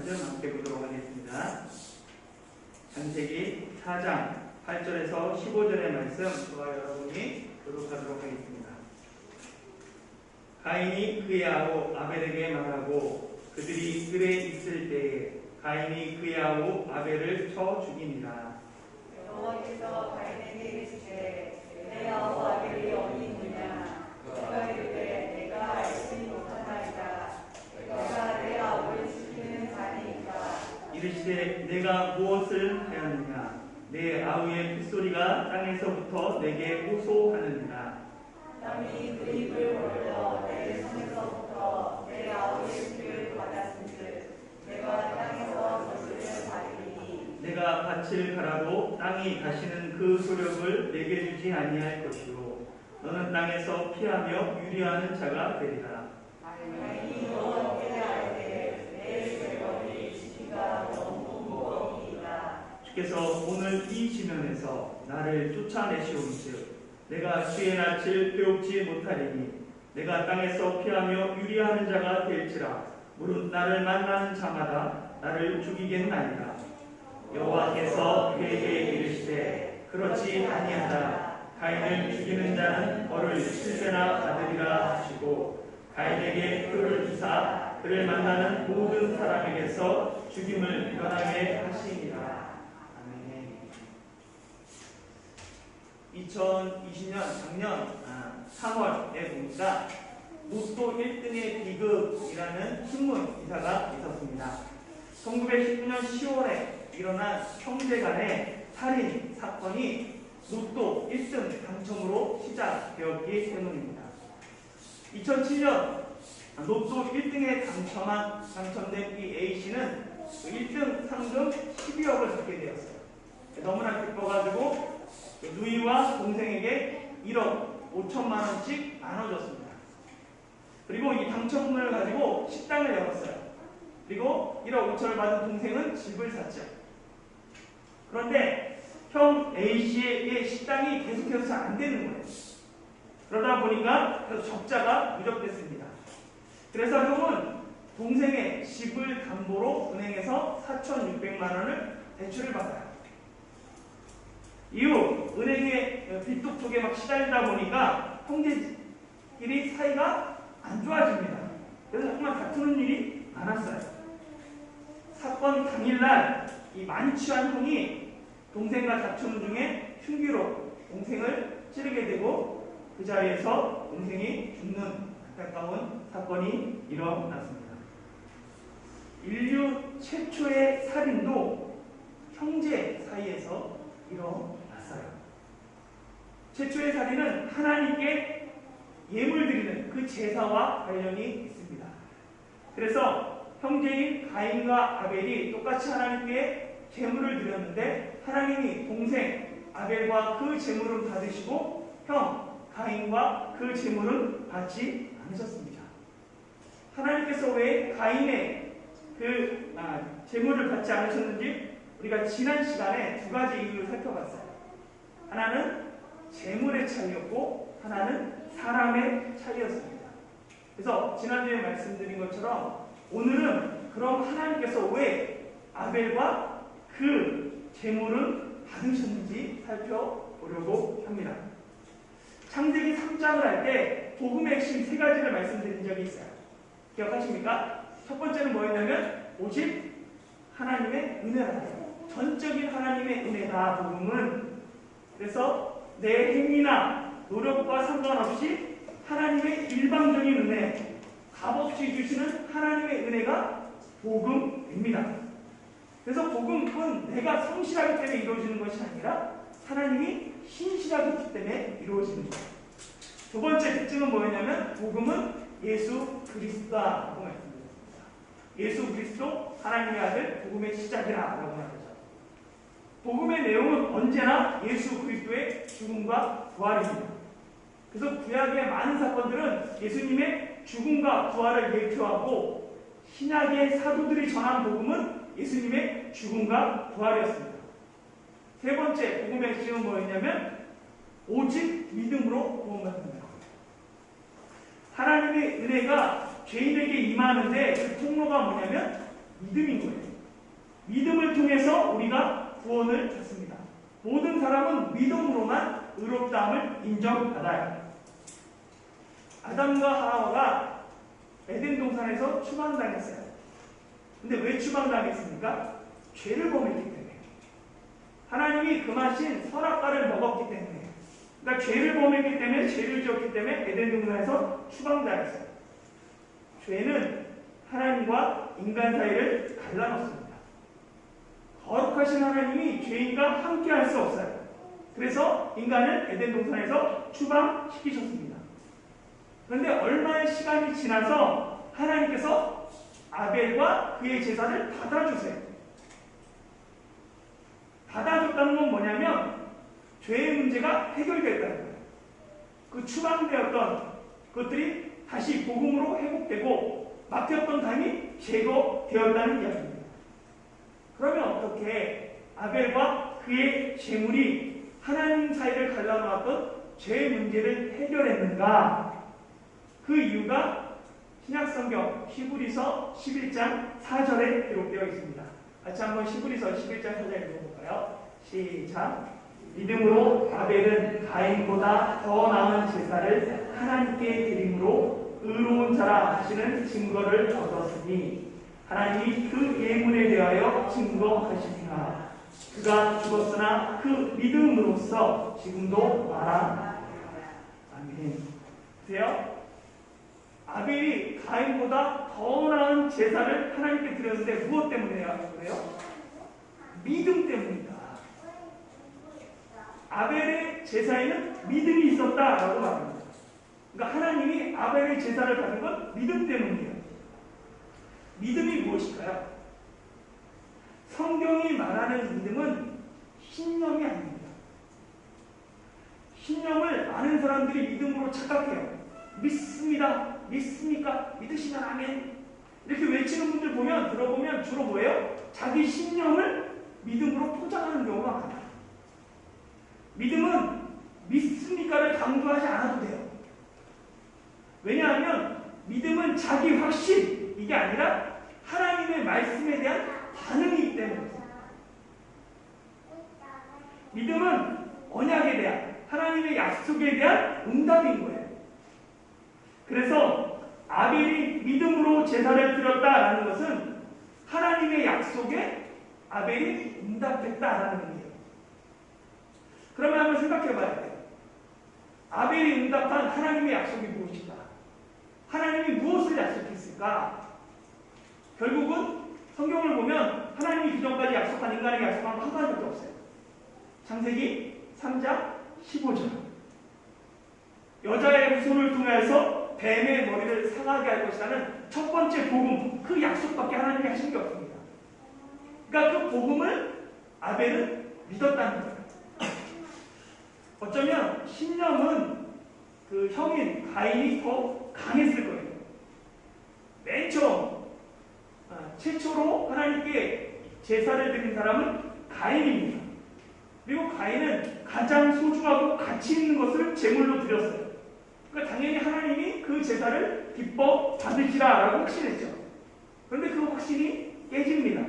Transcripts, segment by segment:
말씀 함께 보도록 하겠습니다. 창세기 4장 8절에서 15절의 말씀 저와 여러분이 교독하도록 하겠습니다. 가인이 그의 아우 아벨에게 말하고 그들이 들에 있을 때에 가인이 그의 아우 아벨을 쳐 죽이니라. 여호와께서 가인에게 이르시되 내 아우 아벨이 어디 있느냐? 그가 이르되 내가 알지 못하나이다. 내가 내 아우를 죽이는 자니이까. 이르시되 내가 무엇을 하였느냐? 내 아우의 핏소리가 땅에서부터 내게 호소하느니라. 땅이 그 입을 벌려 내 손에서부터 내 아우의 피를 받았은즉 내가 땅에서 저주를 받으리니. 내가 밭을 갈아도 땅이 다시는 그 소력을 내게 주지 아니할 것이요 너는 땅에서 피하며 유리하는 자가 되리라. 가인이 여호와께 아뢰되 내 재벌이 지기가 너무 무거우니이다. 주께서 오늘 이 지면에서 나를 쫓아내시온즉 내가 주의 낯을 배웁지 못하리니 내가 땅에서 피하며 유리하는 자가 될지라. 무릇 나를 만나는 자마다 나를 죽이겠나이다. 여호와께서 그에게 이르시되 그렇지 아니하다. 가인을 죽이는 자는 벌을 7배나 받으리라 하시고 가인에게 표를 주사 그를 만나는 모든 사람에게서 죽임을 면하게 하시니라. 아멘. 2020년 작년 3월에 보니까 로또 1등의 비극이라는 신문 기사가 있었습니다. 1919년 10월에 일어난 형제 간의 살인 사건이 로또 1등 당첨으로 시작되었기 때문입니다. 2007년 로또 1등에 당첨된 이 A씨는 1등 상금 12억을 받게 되었어요. 너무나 기뻐가지고 누이와 동생에게 1억 5천만 원씩 나눠줬습니다. 그리고 이 당첨금을 가지고 식당을 열었어요. 그리고 1억 5천을 받은 동생은 집을 샀죠. 그런데 형 A씨의 식당이 계속해서 잘 안 되는 거예요. 그러다 보니까 계속 적자가 누적됐습니다. 그래서 형은 동생의 집을 담보로 은행에서 4,600만 원을 대출을 받아요. 이후 은행의 빚독 속에 막 시달리다 보니까 형제끼리 사이가 안 좋아집니다. 그래서 정말 다투는 일이 많았어요. 사건 당일날 이 만취한 형이 동생과 다투는 중에 흉기로 동생을 찌르게 되고 그 자리에서 동생이 죽는 안타까운 사건이 일어났습니다. 인류 최초의 살인도 형제 사이에서 일어났어요. 최초의 살인은 하나님께 예물 드리는 그 제사와 관련이 있습니다. 그래서 형제인 가인과 아벨이 똑같이 하나님께 제물을 드렸는데 하나님이 동생 아벨과 그 제물은 받으시고 형 가인과 그 제물은 받지 않으셨습니다. 하나님께서 왜 가인의 그 제물을 받지 않으셨는지 우리가 지난 시간에 두 가지 이유를 살펴봤어요. 하나는 제물의 차이였고 하나는 사람의 차이였습니다. 그래서 지난주에 말씀드린 것처럼 오늘은 그럼 하나님께서 왜 아벨과 그 제물은 받으셨는지 살펴보려고 합니다. 창세기 3장을 할 때 복음의 핵심 세 가지를 말씀드린 적이 있어요. 기억하십니까? 첫 번째는 뭐였냐면 오직 하나님의 은혜라. 전적인 하나님의 은혜다 복음은. 그래서 내 행위나 노력과 상관없이 하나님의 일방적인 은혜, 값없이 주시는 하나님의 은혜가 복음입니다. 그래서 복음은 내가 성실하기 때문에 이루어지는 것이 아니라 하나님이 신실하기 때문에 이루어지는 거예요. 두 번째 특징은 뭐였냐면 복음은 예수 그리스도다라고 말씀드렸습니다. 예수 그리스도 하나님의 아들 복음의 시작이라고 말하죠. 복음의 내용은 언제나 예수 그리스도의 죽음과 부활입니다. 그래서 구약의 많은 사건들은 예수님의 죽음과 부활을 예표하고 신약의 사도들이 전한 복음은 예수님의 죽음과 부활이었습니다. 세 번째 복음의 핵심은 뭐였냐면 오직 믿음으로 구원받는 겁니다. 하나님의 은혜가 죄인에게 임하는데 그 통로가 뭐냐면 믿음인 거예요. 통해서 우리가 구원을 받습니다. 모든 사람은 믿음으로만 의롭다함을 인정받아요. 아담과 하와가 에덴 동산에서 추방당했어요. 근데 왜 추방당했습니까? 죄를 범했기 때문에. 하나님이 금하신 선악과를 먹었기 때문에. 그러니까 죄를 범했기 때문에, 죄를 지었기 때문에 에덴 동산에서 추방당했어요. 죄는 하나님과 인간 사이를 갈라놓습니다. 거룩하신 하나님이 죄인과 함께 할 수 없어요. 그래서 인간을 에덴 동산에서 추방시키셨습니다. 그런데 얼마의 시간이 지나서 하나님께서 아벨과 그의 제사를 받아주세요. 받아줬다는 건 뭐냐면 죄의 문제가 해결됐다는 거예요. 그 추방되었던 것들이 다시 복음으로 회복되고 막혔던 담이 제거되었다는 이야기입니다. 그러면 어떻게 아벨과 그의 제물이 하나님 사이를 갈라놓았던 죄의 문제를 해결했는가? 그 이유가 신약성경 히브리서 11장 4절에 기록되어 있습니다. 같이 한번 히브리서 11장 4절 읽어볼까요? 시작. 믿음으로 아벨은 가인보다 더 나은 제사를 하나님께 드림으로 의로운 자라 하시는 증거를 얻었으니 하나님이 그 예문에 대하여 증거하시니라. 그가 죽었으나 그 믿음으로써 지금도 말하라. 아멘. 보세요. 아벨이 가인보다 더 나은 제사를 하나님께 드렸는데 무엇 때문이에요? 그래요? 믿음 때문이다. 아벨의 제사에는 믿음이 있었다라고 말합니다. 그러니까 하나님이 아벨의 제사를 받은 건 믿음 때문이에요. 믿음이 무엇일까요? 성경이 말하는 믿음은 신념이 아닙니다. 신념을 아는 사람들이 믿음으로 착각해요. 믿습니다. 믿습니까? 믿으시면 아멘. 이렇게 외치는 분들 들어보면 주로 뭐예요? 자기 신념을 믿음으로 포장하는 경우가 많아요. 믿음은 믿습니까를 강조하지 않아도 돼요. 왜냐하면 믿음은 자기 확신, 이게 아니라 하나님의 말씀에 대한 반응이기 때문입니다. 믿음은 언약에 대한, 하나님의 약속에 대한 응답인 거예요. 그래서 아벨이 믿음으로 제사를 드렸다라는 것은 하나님의 약속에 아벨이 응답했다라는 의미예요. 그러면 한번 생각해 봐야 돼요. 아벨이 응답한 하나님의 약속이 무엇인가? 하나님이 무엇을 약속했을까? 결국은 성경을 보면 하나님이 그전까지 약속한 인간에게 약속한 한 가지밖에 없어요. 창세기 3장 15절. 여자의 후손을 통해서 뱀의 머리를 상하게 할 것이라는 첫 번째 복음, 그 약속밖에 하나님이 하신 게 없습니다. 그러니까 그 복음을 아벨은 믿었다는 거예요. 어쩌면 신념은 그 형인 가인이 더 강했을 거예요. 맨 처음 최초로 하나님께 제사를 드린 사람은 가인입니다. 그리고 가인은 가장 소중하고 가치 있는 것을 제물로 드렸어요. 그러니까 당연히 하나님이 그 제사를 기뻐 받으시라라고 확신했죠. 그런데 그 확신이 깨집니다.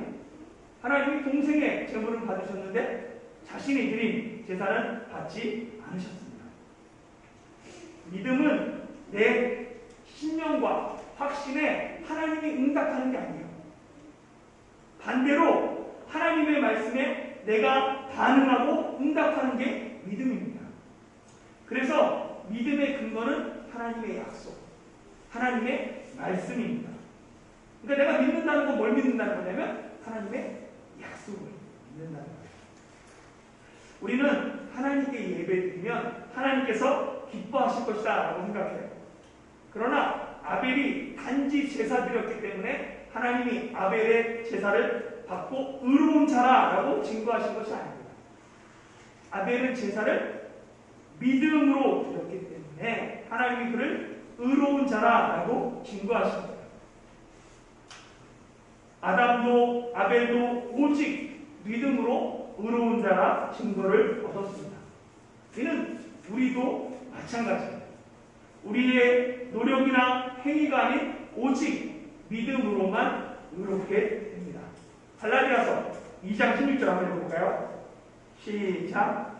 하나님이 동생의 제물을 받으셨는데 자신이 드린 제사는 받지 않으셨습니다. 믿음은 내 신념과 확신에 하나님이 응답하는 게 아니에요. 반대로 하나님의 말씀에 내가 반응하고 응답하는 게 믿음입니다. 그래서 믿음의 근거는 하나님의 약속, 하나님의 말씀입니다. 그러니까 내가 믿는다는 건 뭘 믿는다는 거냐면 하나님의 약속을 믿는다는 거예요. 우리는 하나님께 예배드리면 하나님께서 기뻐하실 것이다 라고 생각해요. 그러나 아벨이 단지 제사 드렸기 때문에 하나님이 아벨의 제사를 받고 의로운 자라라고 증거하신 것이 아닙니다. 아벨은 제사를 믿음으로 드렸기 때문에 하나님이 그를 의로운 자라라고 증거하신 거예요. 아담도 아벨도 오직 믿음으로 의로운 자라 증거를 얻었습니다. 이는 우리도 마찬가지입니다. 우리의 노력이나 행위가 아닌 오직 믿음으로만 의롭게 됩니다. 갈라디아서 2장 16절 한번 읽어볼까요? 시작.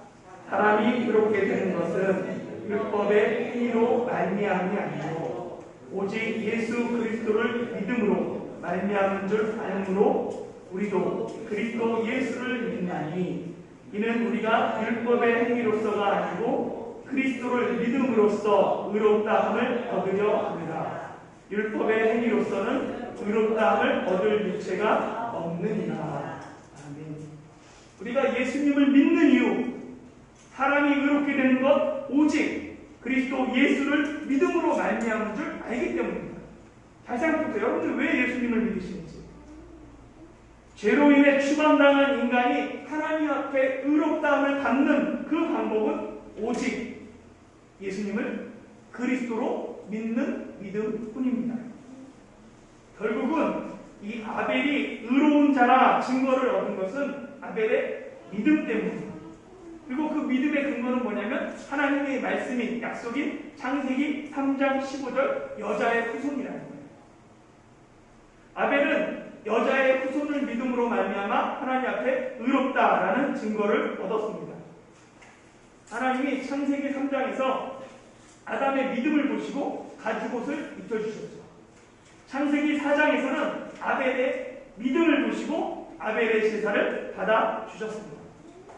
사람이 그렇게 되는 것은 율법의 행위로 말미암이 아니고 오직 예수 그리스도를 믿음으로 말미암은 줄 아므로 우리도 그리스도 예수를 믿나니 이는 우리가 율법의 행위로서가 아니고 그리스도를 믿음으로써 의롭다함을 얻으려 합니다. 율법의 행위로서는 의롭다함을 얻을 유체가 없느니라. 아멘. 우리가 예수님을 믿는 이유, 사람이 의롭게 되는 것 오직 그리스도 예수를 믿음으로 말미암은 줄 알기 때문입니다. 잘 생각해보세요. 여러분들 왜 예수님을 믿으시는지. 죄로 인해 추방당한 인간이 하나님 앞에 의롭다함을 받는 그 방법은 오직 예수님을 그리스도로 믿는 믿음뿐입니다. 결국은 이 아벨이 의로운 자라 증거를 얻은 것은 아벨의 믿음 때문입니다. 그리고 그 믿음의 근거는 뭐냐면 하나님의 말씀인 약속인 창세기 3장 15절 여자의 후손이라는 거예요. 아벨은 여자의 후손을 믿음으로 말미암아 하나님 앞에 의롭다라는 증거를 얻었습니다. 하나님이 창세기 3장에서 아담의 믿음을 보시고 가죽옷을 입혀주셨죠. 창세기 4장에서는 아벨의 믿음을 보시고 아벨의 제사를 받아주셨습니다.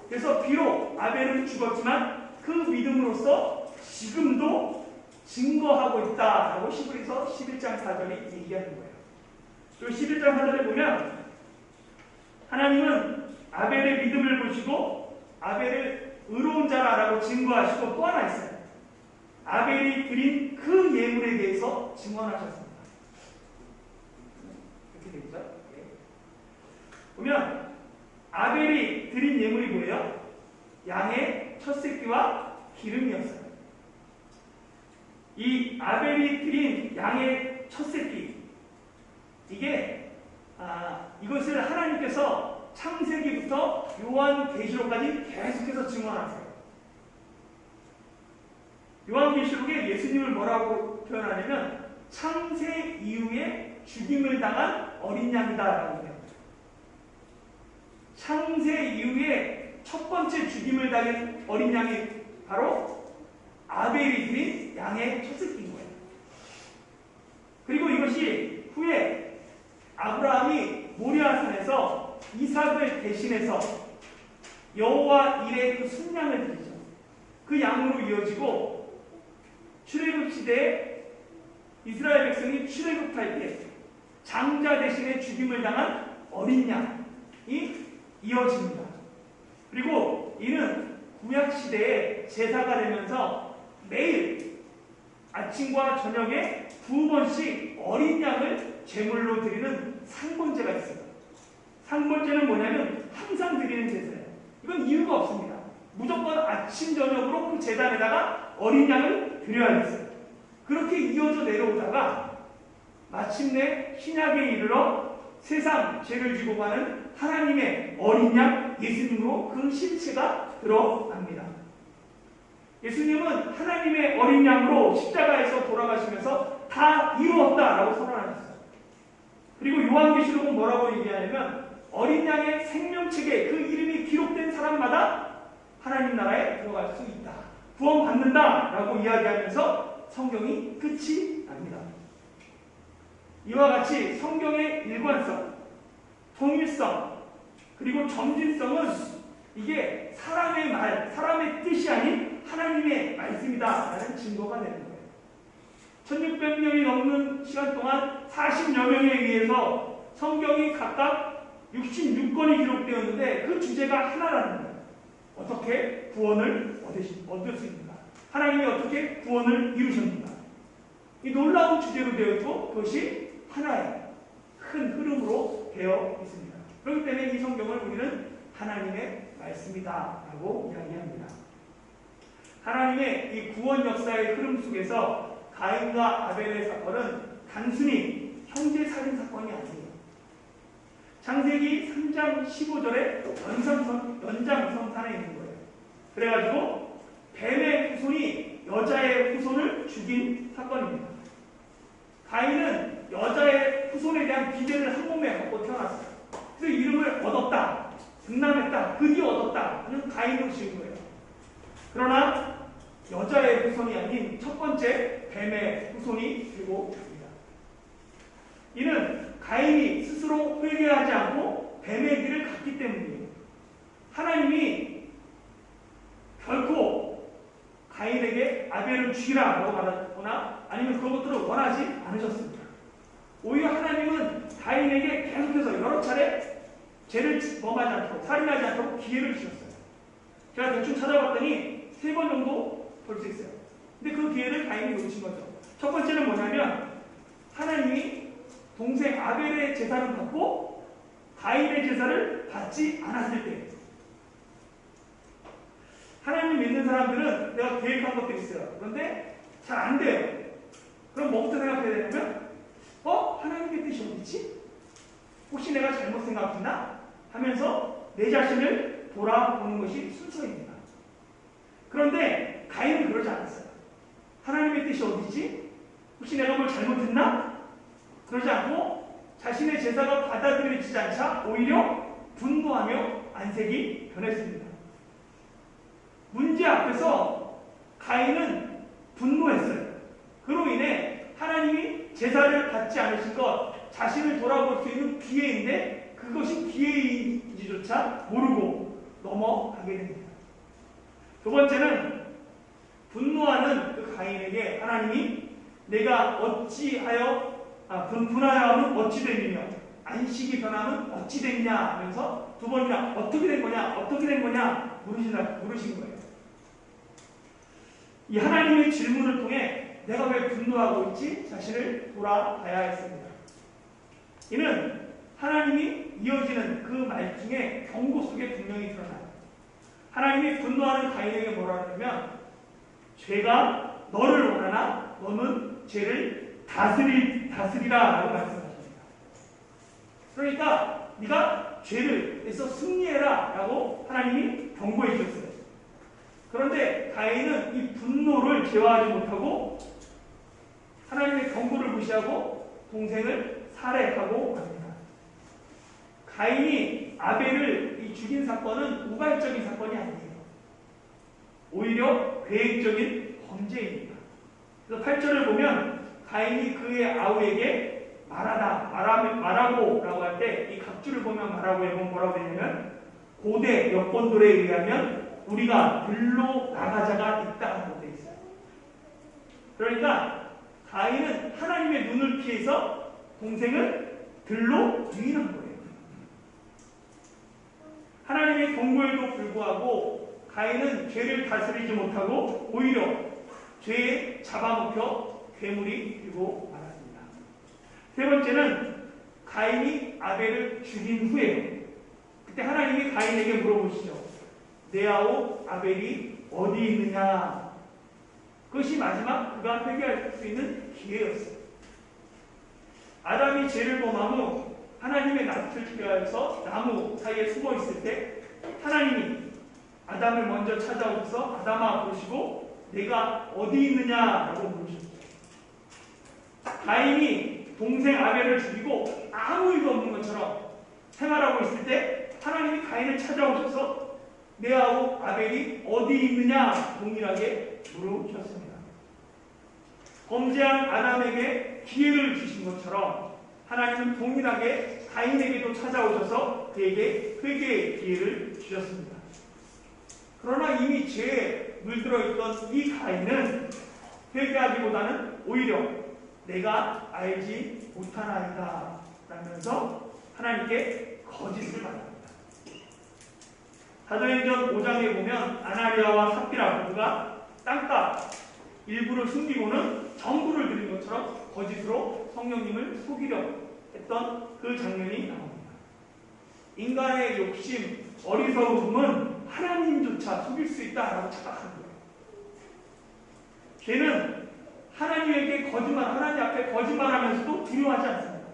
그래서 비록 아벨은 죽었지만 그 믿음으로써 지금도 증거하고 있다라고 히브리서 11장 4절이 얘기하는 거예요. 그리고 11장 4절에 보면 하나님은 아벨의 믿음을 보시고 아벨을 의로운 자라고 증거하시고 또 하나 있어요. 아벨이 드린 그 예물에 대해서 증언하셨습니다. 이렇게 되죠? 보면 아벨이 드린 예물이 뭐예요? 양의 첫 새끼와 기름이었어요. 이 아벨이 드린 양의 첫 새끼, 이것을 하나님께서 창세기부터 요한계시록까지 계속해서 증언하세요. 요한계시록에 예수님을 뭐라고 표현하냐면 창세 이후에 죽임을 당한 어린 양이다라고 해요. 창세 이후에 첫 번째 죽임을 당한 어린 양이 바로 아벨이 드린 양의 첫 새끼인 거예요. 그리고 이것이 후에 아브라함이 모리아산에서 이삭을 대신해서 여호와 일의 그 순양을 드리죠. 그 양으로 이어지고 출애굽 시대에 이스라엘 백성이 출애굽할 때 장자 대신에 죽임을 당한 어린 양이 이어집니다. 그리고 이는 구약 시대에 제사가 되면서 매일 아침과 저녁에 2번씩 어린 양을 제물로 드리는 상번제가 있어요. 상번제는 뭐냐면 항상 드리는 제사예요. 이건 이유가 없습니다. 무조건 아침 저녁으로 그 제단에다가 어린 양을 드려야겠어요. 그렇게 이어져 내려오다가 마침내 신약에 이르러 세상 죄를 지고 가는 하나님의 어린 양 예수님으로 그 실체가 드러납니다. 예수님은 하나님의 어린 양으로 십자가에서 돌아가시면서 다 이루었다라고 선언하셨어요. 그리고 요한계시록은 뭐라고 얘기하냐면 어린 양의 생명책에 그 이름이 기록된 사람마다 하나님 나라에 들어갈 수 있다, 구원받는다라고 이야기하면서 성경이 끝이 납니다. 이와 같이 성경의 일관성, 통일성, 그리고 점진성은 이게 사람의 말, 사람의 뜻이 아닌 하나님의 말씀이다라는 증거가 되는 거예요. 1600년이 넘는 시간 동안 40여 명에 의해서 성경이 각각 66권이 기록되었는데 그 주제가 하나라는 거예요. 어떻게 구원을 얻으십니까? 하나님이 어떻게 구원을 이루셨는가? 이 놀라운 주제로 되어 있고 그것이 하나의 큰 흐름으로 되어 있습니다. 그렇기 때문에 이 성경을 우리는 하나님의 말씀이다라고 이야기합니다. 하나님의 이 구원 역사의 흐름 속에서 가인과 아벨의 사건은 단순히 형제 살인 사건이 아니에요. 창세기 3장 15절에 연장선상에 있는 거예요. 그래가지고 뱀의 후손이 여자의 후손을 죽인 사건입니다. 가인은 여자의 후손에 대한 기대를 한 몸에 갖고 태어났어요. 그래서 이름을 얻었다. 아닌 첫 번째 뱀의 후손이 되고 있습니다. 이는 가인이 스스로 회개하지 않고 뱀의 길을 갔기 때문이에요. 하나님이 결코 가인에게 아벨을 죽이라라고 말하거나 아니면 그런 것들을 원하지 않으셨습니다. 오히려 하나님은 가인에게 계속해서 여러 차례 죄를 범하지 않도록, 살인하지 않도록 기회를 주셨어요. 제가 대충 찾아봤더니 3번 정도 볼 수 있어요. 근데 그 기회를 가인이 놓친 거죠. 첫 번째는 뭐냐면 하나님이 동생 아벨의 제사를 받고 가인의 제사를 받지 않았을 때, 하나님 믿는 사람들은 내가 계획한 것들이 있어요. 그런데 잘 안 돼요. 그럼 뭐부터 생각해야 되냐면 하나님의 뜻이 어디지? 혹시 내가 잘못 생각했나? 하면서 내 자신을 돌아보는 것이 순서입니다. 그런데 가인은 그러지 않았어요. 하나님의 뜻이 어디지? 혹시 내가 뭘 잘못했나? 그러지 않고 자신의 제사가 받아들여지지 않자 오히려 분노하며 안색이 변했습니다. 문제 앞에서 가인은 분노했어요. 그로 인해 하나님이 제사를 받지 않으신 것, 자신을 돌아볼 수 있는 기회인데 그것이 기회인지조차 모르고 넘어가게 됩니다. 두 번째는 분노하는 그 가인에게 하나님이 내가 어찌하여 분하여 하면 어찌 되느냐, 안식이 변하면 어찌 됐냐 하면서 두 번이나 어떻게 된 거냐 물으신 거예요. 이 하나님의 질문을 통해 내가 왜 분노하고 있지? 자신을 돌아봐야 했습니다. 이는 하나님이 이어지는 그 말 중에 경고 속에 분명히 드러나요. 하나님이 분노하는 가인에게 뭐라 그러냐면 죄가 너를 원하나 너는 죄를 다스리라 라고 말씀하십니다. 그러니까 네가 죄를에서 승리해라 라고 하나님이 경고해 주셨어요. 그런데 가인은 이 분노를 제어하지 못하고 하나님의 경고를 무시하고 동생을 살해하고 갑니다. 가인이 아벨을 죽인 사건은 우발적인 사건이 아니에요. 오히려 계획적인 범죄입니다. 그래서 8절을 보면 가인이 그의 아우에게 말하고 라고 할 때 이 각주를 보면 말하고에 보면 뭐라고 되냐면 고대 여건들에 의하면 우리가 들로 나가자가 있다고 되어 있어요. 그러니까 가인은 하나님의 눈을 피해서 동생을 들로 유인한 거예요. 하나님의 경고에도 불구하고 가인은 죄를 다스리지 못하고 오히려 죄에 잡아먹혀 괴물이 되고 말았습니다. 세 번째는 가인이 아벨을 죽인 후에 그때 하나님이 가인에게 물어보시죠. 내 아우 아벨이 어디 있느냐? 그것이 마지막 그가 회개할 수 있는 기회였어요. 아담이 죄를 범한 후 하나님의 낯을 피하여서 나무 사이에 숨어 있을 때 하나님이 아담을 먼저 찾아오셔서 아담아 보시고 내가 어디 있느냐라고 물으셨죠. 가인이 동생 아벨을 죽이고 아무 일도 없는 것처럼 생활하고 있을 때 하나님이 가인을 찾아오셔서 내 아우 아벨이 어디 있느냐 동일하게 물으셨습니다. 범죄한 아담에게 기회를 주신 것처럼 하나님은 동일하게 가인에게도 찾아오셔서 그에게 회개의 기회를 주셨습니다. 그러나 이미 죄에 물들어 있던 이 가인은 회개하기보다는 오히려 내가 알지 못하나이다 라면서 하나님께 거짓을 말합니다. 사도행전 5장에 보면 아나니아와 삽비라 부부가 땅값 일부를 숨기고는 전부를 드린 것처럼 거짓으로 성령님을 속이려 했던 그 장면이 나옵니다. 인간의 욕심, 어리석음은 하나님조차 속일 수 있다라고 착각한 거예요. 죄는 하나님에게 하나님 앞에 거짓말하면서도 두려워하지 않습니다.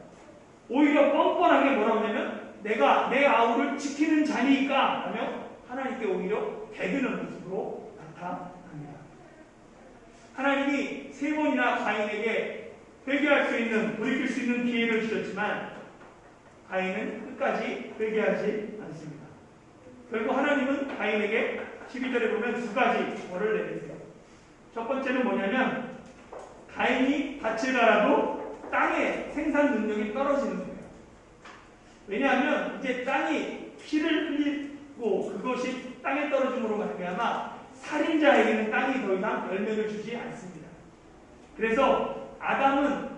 오히려 뻔뻔하게 뭐라고 하냐면 내가 내 아우를 지키는 자니까 하며 하나님께 오히려 대드는 모습으로 나타납니다. 하나님이 3번이나 가인에게 회개할 수 있는, 돌이킬 수 있는 기회를 주셨지만 가인은 끝까지 회개하지 않습니다. 결국 하나님은 가인에게 12절에 보면 2가지 벌을 내리세요. 첫 번째는 뭐냐면 가인이 밭을 갈아도 땅의 생산 능력이 떨어지는 거예요. 왜냐하면 이제 땅이 피를 흘리고 그것이 땅에 떨어짐으로 말미암아 살인자에게는 땅이 더 이상 열매를 주지 않습니다. 그래서 아담은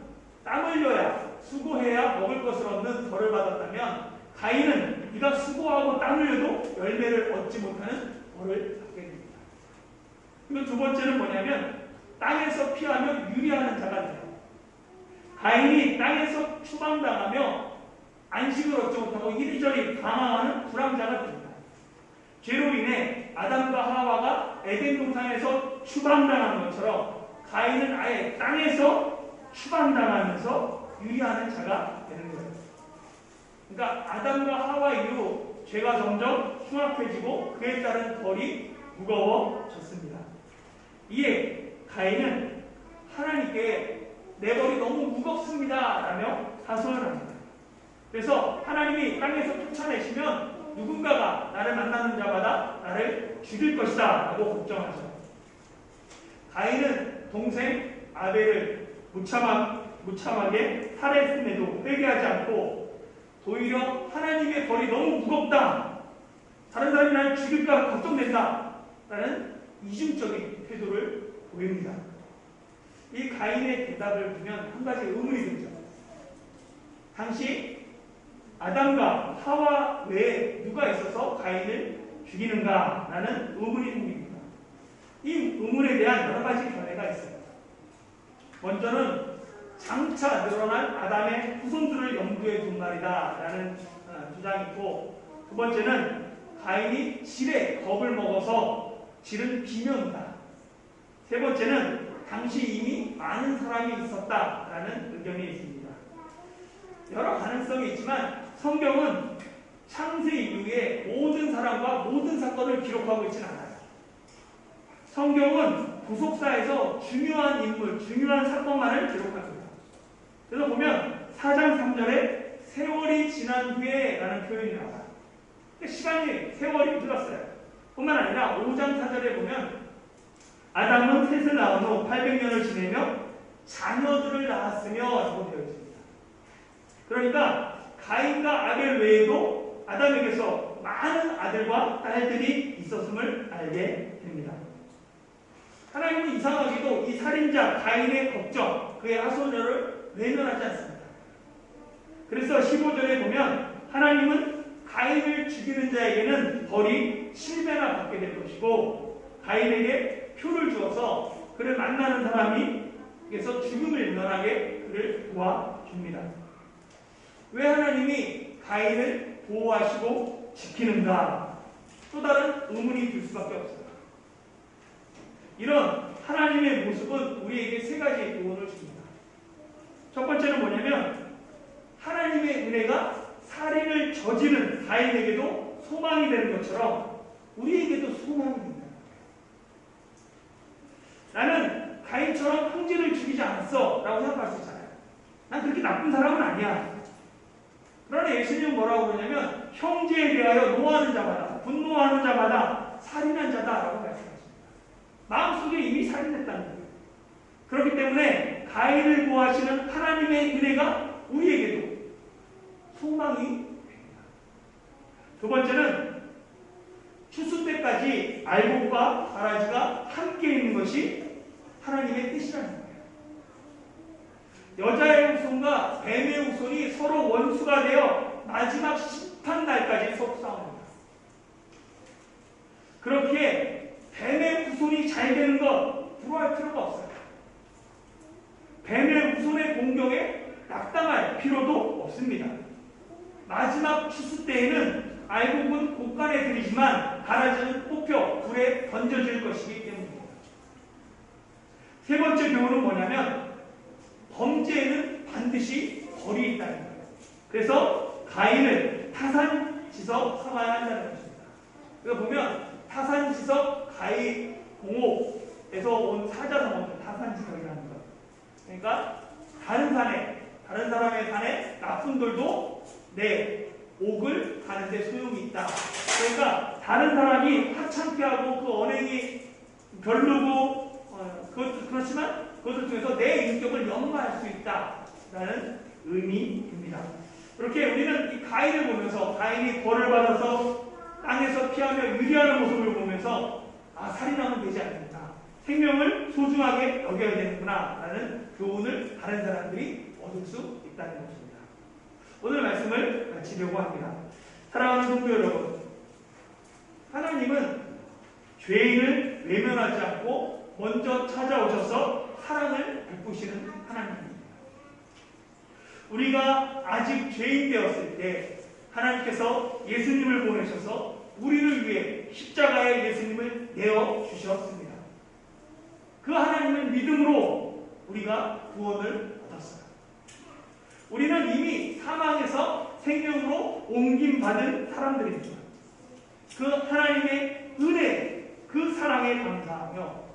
땀 흘려야 수고해야 먹을 것을 얻는 벌을 받았다면 가인은 네가 수고하고 땀 흘려도 열매를 얻지 못하는 벌을 받게 됩니다. 그리고 두 번째는 뭐냐면 땅에서 피하며 유리하는 자가 돼요. 가인이 땅에서 추방당하며 안식을 얻지 못하고 이리저리 방황하는 불황자가 됩니다. 죄로 인해 아담과 하와가 에덴 동산에서 추방당한 것처럼 가인은 아예 땅에서 추방당하면서 유리하는 자가 되는 거예요. 그러니까 아담과 하와 이후 죄가 점점 흉악해지고 그에 따른 벌이 무거워졌습니다. 이에 가인은 하나님께 내 벌이 너무 무겁습니다 라며 하소연을 합니다. 그래서 하나님이 땅에서 쫓아내시면 누군가가 나를 만나는 자마다 나를 죽일 것이다 라고 걱정하죠. 가인은 동생 아벨을 무참하게 살해했음에도 회개하지 않고 오히려 하나님의 벌이 너무 무겁다, 다른 사람이 나를 죽일까 걱정된다 라는 이중적인 태도를 보입니다. 이 가인의 대답을 보면 한 가지 의문이 들죠. 당시 아담과 하와 외에 누가 있어서 가인을 죽이는가 라는 의문이 생깁니다. 이 의문에 대한 여러 가지 견해가 있어요. 먼저는 장차 늘어날 아담의 후손들을 염두에 둔 말이다 라는 주장이 있고, 두 번째는 가인이 질에 겁을 먹어서 질은 비명이다. 세 번째는 당시 이미 많은 사람이 있었다 라는 의견이 있습니다. 여러 가능성이 있지만 성경은 창세 이후에 모든 사람과 모든 사건을 기록하고 있지는 않아요. 성경은 구속사에서 중요한 인물, 중요한 사건만을 기록합니다. 그래서 보면 4장 3절에 세월이 지난 후에 라는 표현이 나와요. 시간이, 세월이 흘렀어요. 뿐만 아니라 5장 4절에 보면 아담은 셋을 낳은 후 800년을 지내며 자녀들을 낳았으며 라고 되어 있습니다. 그러니까 가인과 아벨 외에도 아담에게서 많은 아들과 딸들이 있었음을 알게 됩니다. 하나님은 이상하게도 이 살인자 가인의 걱정, 그의 하소연을 외면하지 않습니다. 그래서 15절에 보면 하나님은 가인을 죽이는 자에게는 벌이 7배나 받게 될 것이고 가인에게 표를 주어서 그를 만나는 사람에게서 죽음을 면하게 그를 도와줍니다. 왜 하나님이 가인을 보호하시고 지키는가? 또 다른 의문이 들 수밖에 없어요. 이런 하나님의 모습은 우리에게 세 가지의 교훈을 줍니다. 첫 번째는 뭐냐면 하나님의 은혜가 살인을 저지른 가인에게도 소망이 되는 것처럼 우리에게도 소망이 됩니다. 나는 가인처럼 형제를 죽이지 않았어 라고 생각할 수 있잖아요. 난 그렇게 나쁜 사람은 아니야. 그러나 예수님은 뭐라고 그러냐면 형제에 대하여 노하는 자마다, 분노하는 자마다 살인한 자다라고 말씀하십니다. 마음속에 이미 살인했다는 거예요. 그렇기 때문에 가인을 구하시는 하나님의 은혜가 우리에게도 소망이 됩니다. 두 번째는 추수 때까지 알곡과 가라지가 함께 있는 것이 하나님의 뜻이라는 거예요. 여자의 후손과 뱀의 후손이 서로 원수가 되어 마지막 심판 날까지 서로 싸웁니다. 그렇게 뱀의 후손이 잘 되는 것 부러워할 필요가 없어요. 뱀의 후손의 공격에 낙당할 필요도 없습니다. 마지막 추수 때에는 알곡은 곳간에 들이지만 가라지는 뽑혀 불에 던져질 것이기 때문입니다. 세 번째 교훈은 뭐냐면 범죄에는 반드시 벌이 있다는 거예요. 그래서 가인을 타산지석 삼아야 한다는 것입니다. 그래서 보면 타산지석 가인 공옥에서 온 사자성어죠. 타산지석이라는 것. 그러니까 다른 사람의 산에 나쁜돌도 내 옥을 가는데 소용이 있다. 그러니까 다른 사람이 하찮게 하고 그 언행이 별로고 그렇지만 그것을 통해서 내 인격을 연마할 수 있다라는 의미입니다. 이렇게 우리는 이 가인을 보면서 가인이 벌을 받아서 땅에서 피하며 유리하는 모습을 보면서 살인하면 되지 않는다. 생명을 소중하게 여겨야 되는구나 라는 교훈을 다른 사람들이 얻을 수 있다는 것입니다. 오늘 말씀을 마치려고 합니다. 사랑하는 성도 여러분, 하나님은 죄인을 외면하지 않고 먼저 찾아오셔서 사랑을 베푸시는 하나님입니다. 우리가 아직 죄인 되었을 때 하나님께서 예수님을 보내셔서 우리를 위해 십자가의 예수님을 내어주셨습니다. 그 하나님을 믿음으로 우리가 구원을 얻었어요. 우리는 이미 사망에서 생명으로 옮김받은 사람들입니다. 그 하나님의 은혜, 그 사랑에 감사하며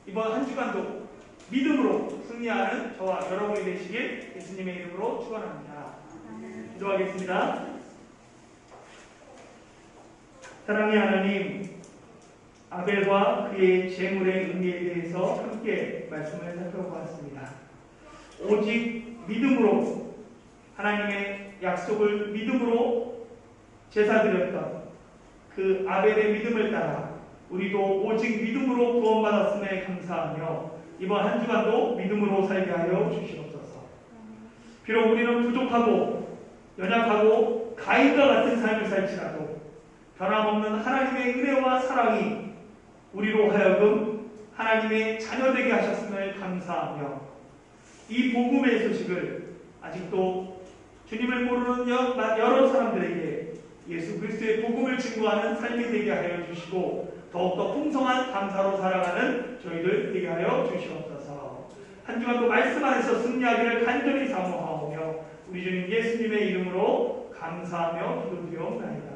이번 한 주간도 믿음으로 승리하는 저와 여러분이 되시길 예수님의 이름으로 축원합니다. 기도하겠습니다. 사랑의 하나님, 아벨과 그의 제물의 의미에 대해서 함께 말씀을 살펴보았습니다. 오직 믿음으로 하나님의 약속을 믿음으로 제사드렸던 그 아벨의 믿음을 따라 우리도 오직 믿음으로 구원받았음에 감사하며 이번 한 주간도 믿음으로 살게 하여 주시옵소서. 비록 우리는 부족하고 연약하고 가인과 같은 삶을 살지라도 변함없는 하나님의 은혜와 사랑이 우리로 하여금 하나님의 자녀되게 하셨음을 감사하며 이 복음의 소식을 아직도 주님을 모르는 여러 사람들에게 예수 그리스도의 복음을 증거하는 삶이 되게 하여 주시고 더욱더 풍성한 감사로 살아가는 저희들 되게 하여 주시옵소서. 한 주간도 말씀 안에서 승리하기를 간절히 사모하오며 우리 주님 예수님의 이름으로 감사하며 기도드리옵나이다.